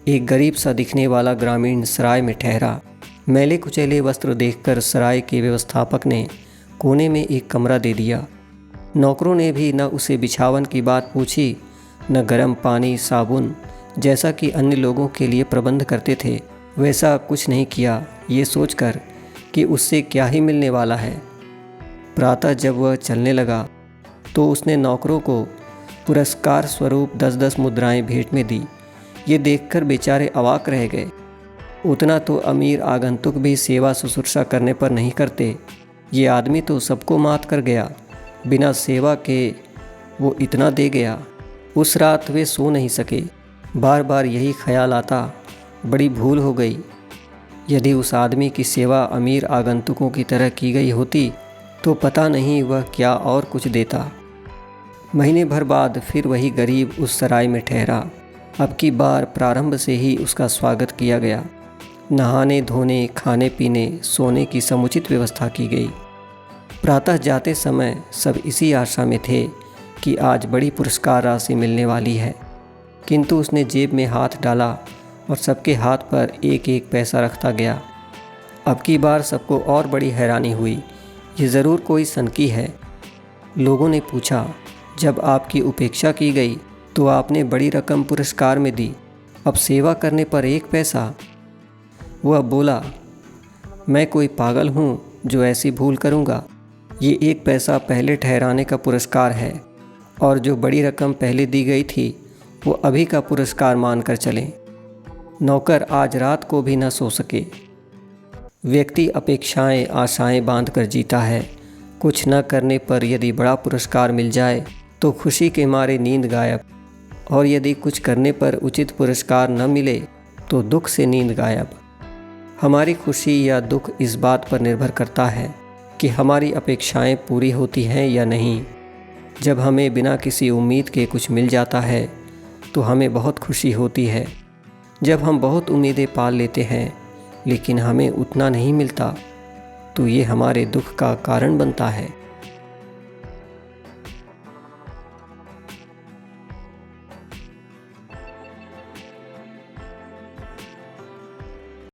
एक गरीब सा दिखने वाला ग्रामीण सराय में ठहरा। मैले कुचैले वस्त्र देखकर सराय के व्यवस्थापक ने कोने में एक कमरा दे दिया। नौकरों ने भी न उसे बिछावन की बात पूछी, न गर्म पानी साबुन जैसा कि अन्य लोगों के लिए प्रबंध करते थे वैसा कुछ नहीं किया, ये सोचकर कि उससे क्या ही मिलने वाला है। प्रातः जब वह चलने लगा तो उसने नौकरों को पुरस्कार स्वरूप 10-10 मुद्राएं भेंट में दी। ये देखकर बेचारे अवाक रह गए। उतना तो अमीर आगंतुक भी सेवा शुश्रूषा करने पर नहीं करते। ये आदमी तो सबको मात कर गया, बिना सेवा के वो इतना दे गया। उस रात वे सो नहीं सके। बार बार यही ख्याल आता, बड़ी भूल हो गई। यदि उस आदमी की सेवा अमीर आगंतुकों की तरह की गई होती तो पता नहीं वह क्या और कुछ देता। महीने भर बाद फिर वही गरीब उस सराय में ठहरा। अब की बार प्रारंभ से ही उसका स्वागत किया गया। नहाने धोने, खाने पीने, सोने की समुचित व्यवस्था की गई। प्रातः जाते समय सब इसी आशा में थे कि आज बड़ी पुरस्कार राशि मिलने वाली है, किंतु उसने जेब में हाथ डाला और सबके हाथ पर एक एक पैसा रखता गया। अब की बार सबको और बड़ी हैरानी हुई, ये ज़रूर कोई सनकी है। लोगों ने पूछा, जब आपकी उपेक्षा की गई तो आपने बड़ी रकम पुरस्कार में दी, अब सेवा करने पर 1 पैसा? वह बोला, मैं कोई पागल हूँ जो ऐसी भूल करूँगा। ये 1 पैसा पहले ठहराने का पुरस्कार है, और जो बड़ी रकम पहले दी गई थी वो अभी का पुरस्कार मानकर चलें। नौकर आज रात को भी न सो सके। व्यक्ति अपेक्षाएं आशाएं बांधकर जीता है। कुछ न करने पर यदि बड़ा पुरस्कार मिल जाए तो खुशी के मारे नींद गायब, और यदि कुछ करने पर उचित पुरस्कार न मिले तो दुख से नींद गायब। हमारी खुशी या दुख इस बात पर निर्भर करता है कि हमारी अपेक्षाएं पूरी होती हैं या नहीं। जब हमें बिना किसी उम्मीद के कुछ मिल जाता है तो हमें बहुत खुशी होती है। जब हम बहुत उम्मीदें पाल लेते हैं लेकिन हमें उतना नहीं मिलता तो ये हमारे दुख का कारण बनता है।